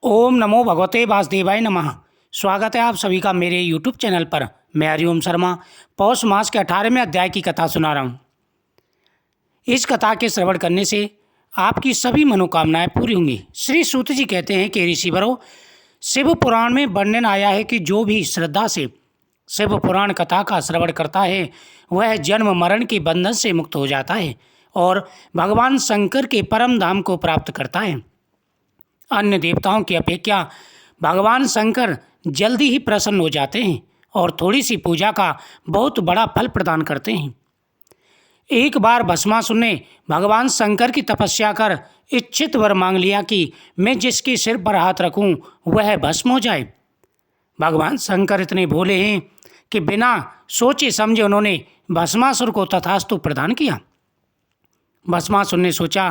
ओम नमो भगवते वासुदेवाय नमः। स्वागत है आप सभी का मेरे यूट्यूब चैनल पर। मैं हरिओम शर्मा पौष मास के 18वें अध्याय की कथा सुना रहा हूँ। इस कथा के श्रवण करने से आपकी सभी मनोकामनाएं पूरी होंगी। श्री सूत जी कहते हैं कि ऋषिवरों, शिव पुराण में वर्णन आया है कि जो भी श्रद्धा से शिव पुराण कथा का श्रवण करता है वह जन्म मरण के बंधन से मुक्त हो जाता है और भगवान शंकर के परम धाम को प्राप्त करता है। अन्य देवताओं की अपेक्षा भगवान शंकर जल्दी ही प्रसन्न हो जाते हैं और थोड़ी सी पूजा का बहुत बड़ा फल प्रदान करते हैं। एक बार भस्मासुर ने भगवान शंकर की तपस्या कर इच्छित वर मांग लिया कि मैं जिसके सिर पर हाथ रखूं वह भस्म हो जाए। भगवान शंकर इतने भोले हैं कि बिना सोचे समझे उन्होंने भस्मासुर को तथास्तु प्रदान किया। भस्मासुर ने सोचा,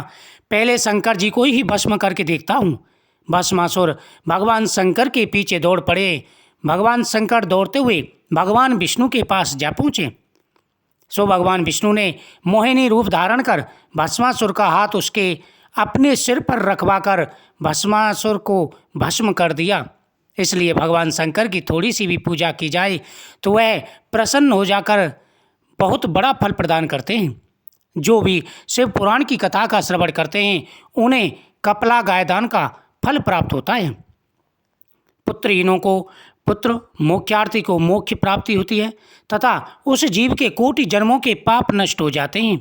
पहले शंकर जी को ही भस्म करके देखता हूँ। भस्मासुर भगवान शंकर के पीछे दौड़ पड़े। भगवान शंकर दौड़ते हुए भगवान विष्णु के पास जा पहुँचे। सो भगवान विष्णु ने मोहिनी रूप धारण कर भस्मासुर का हाथ उसके अपने सिर पर रखवाकर भस्मासुर को भस्म कर दिया। इसलिए भगवान शंकर की थोड़ी सी भी पूजा की जाए तो वह प्रसन्न हो जाकर बहुत बड़ा फल प्रदान करते हैं। जो भी शिव पुराण की कथा का श्रवण करते हैं उन्हें कपला गायदान का फल प्राप्त होता है। पुत्रहीनों को पुत्र, मोक्षार्थी को मोक्ष प्राप्ति होती है तथा उस जीव के कोटि जन्मों के पाप नष्ट हो जाते हैं।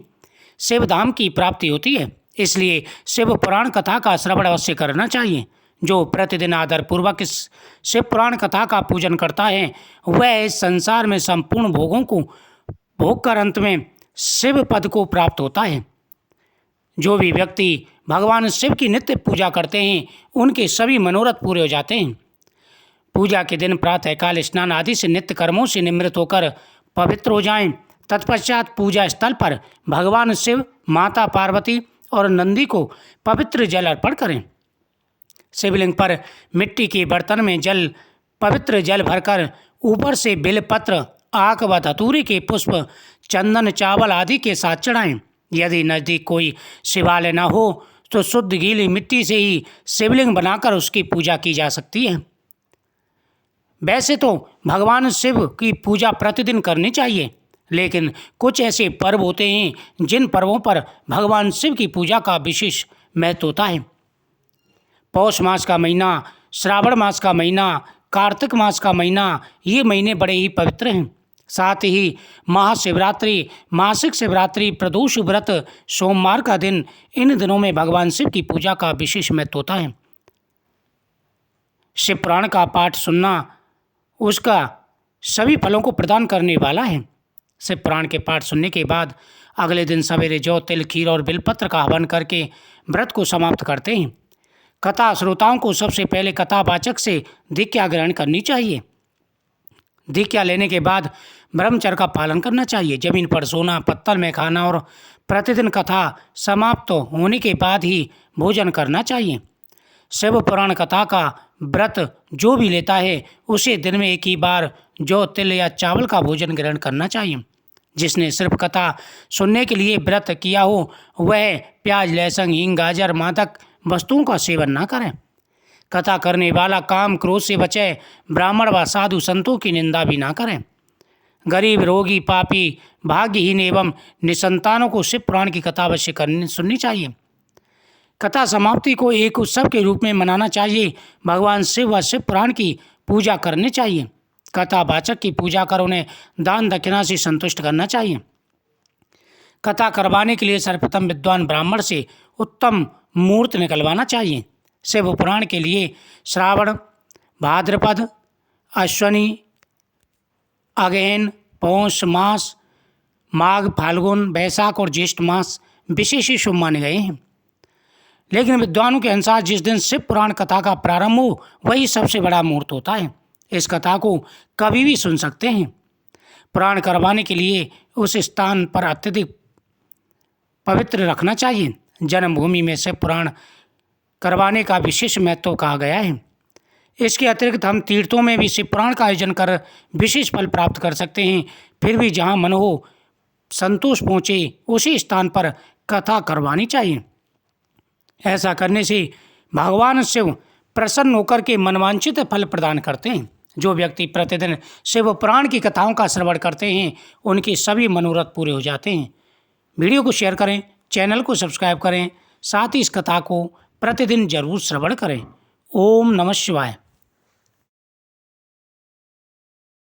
शिवधाम की प्राप्ति होती है। इसलिए शिव पुराण कथा का श्रवण अवश्य करना चाहिए। जो प्रतिदिन आदर पूर्वक इस शिव पुराण कथा का पूजन करता है वह इस संसार में संपूर्ण भोगों को भोग कर अंत में शिव पद को प्राप्त होता है। जो भी व्यक्ति भगवान शिव की नित्य पूजा करते हैं उनके सभी मनोरथ पूरे हो जाते हैं। पूजा के दिन प्रातःकाल स्नान आदि से नित्य कर्मों से निवृत्त होकर पवित्र हो जाएं। तत्पश्चात पूजा स्थल पर भगवान शिव, माता पार्वती और नंदी को पवित्र जल अर्पण करें। शिवलिंग पर मिट्टी के बर्तन में पवित्र जल भरकर ऊपर से बेलपत्र, आक व धतूरे के पुष्प, चंदन, चावल आदि के साथ चढ़ाएं। यदि नज़दीक कोई शिवालय न हो तो शुद्ध गीली मिट्टी से ही शिवलिंग बनाकर उसकी पूजा की जा सकती है। वैसे तो भगवान शिव की पूजा प्रतिदिन करनी चाहिए, लेकिन कुछ ऐसे पर्व होते हैं जिन पर्वों पर भगवान शिव की पूजा का विशेष महत्व होता है। पौष मास का महीना, श्रावण मास का महीना, कार्तिक मास का महीना, ये महीने बड़े ही पवित्र हैं। साथ ही महाशिवरात्रि, मासिक शिवरात्रि, प्रदोष व्रत, सोमवार का दिन, इन दिनों में भगवान शिव की पूजा का विशेष महत्व होता है। शिव पुराण का पाठ सुनना उसका सभी फलों को प्रदान करने वाला है। शिव पुराण के पाठ सुनने के बाद अगले दिन सवेरे जौ, तिल, खीर और बिलपत्र का हवन करके व्रत को समाप्त करते हैं। कथा श्रोताओं को सबसे पहले कथावाचक से दीक्षा ग्रहण करनी चाहिए। दीक्षा लेने के बाद ब्रह्मचर्य का पालन करना चाहिए। जमीन पर सोना, पत्तल में खाना और प्रतिदिन कथा समाप्त होने के बाद ही भोजन करना चाहिए। शिव पुराण कथा का व्रत जो भी लेता है उसे दिन में एक ही बार जौ, तिल या चावल का भोजन ग्रहण करना चाहिए। जिसने सिर्फ कथा सुनने के लिए व्रत किया हो वह प्याज, लहसुन, हींग, गाजर, मादक वस्तुओं का सेवन न करें। कथा करने वाला काम क्रोध से बचे। ब्राह्मण व साधु संतों की निंदा भी ना करें। गरीब, रोगी, पापी, भाग्यहीन एवं निसंतानों को शिव पुराण की कथा अवश्य सुननी चाहिए। कथा समाप्ति को एक उत्सव के रूप में मनाना चाहिए। भगवान शिव व शिव पुराण की पूजा करनी चाहिए। कथावाचक की पूजा कर उन्हें दान दक्षिणा से संतुष्ट करना चाहिए। कथा करवाने के लिए सर्वप्रथम विद्वान ब्राह्मण से उत्तम मुहूर्त निकलवाना चाहिए। शिव पुराण के लिए श्रावण, भाद्रपद, अश्वनी, अगहन, पौष मास, माघ, फाल्गुन, वैशाख और ज्येष्ठ मास विशेष ही शुभ माने गए हैं। लेकिन विद्वानों के अनुसार जिस दिन शिव पुराण कथा का प्रारंभ हो वही सबसे बड़ा मुहूर्त होता है। इस कथा को कभी भी सुन सकते हैं। पुराण करवाने के लिए उस स्थान पर अत्यधिक पवित्र रखना चाहिए। जन्मभूमि में शिव पुराण करवाने का विशेष महत्व कहा गया है। इसके अतिरिक्त हम तीर्थों में भी शिव पुराण का आयोजन कर विशेष फल प्राप्त कर सकते हैं। फिर भी जहाँ मन हो, संतोष पहुँचे, उसी स्थान पर कथा करवानी चाहिए। ऐसा करने से भगवान शिव प्रसन्न होकर के मनवांछित फल प्रदान करते हैं। जो व्यक्ति प्रतिदिन शिव पुराण की कथाओं का श्रवण करते हैं उनके सभी मनोरथ पूरे हो जाते हैं। वीडियो को शेयर करें, चैनल को सब्सक्राइब करें, साथ ही इस कथा को प्रतिदिन जरूर श्रवण करें। ओम नमः शिवाय।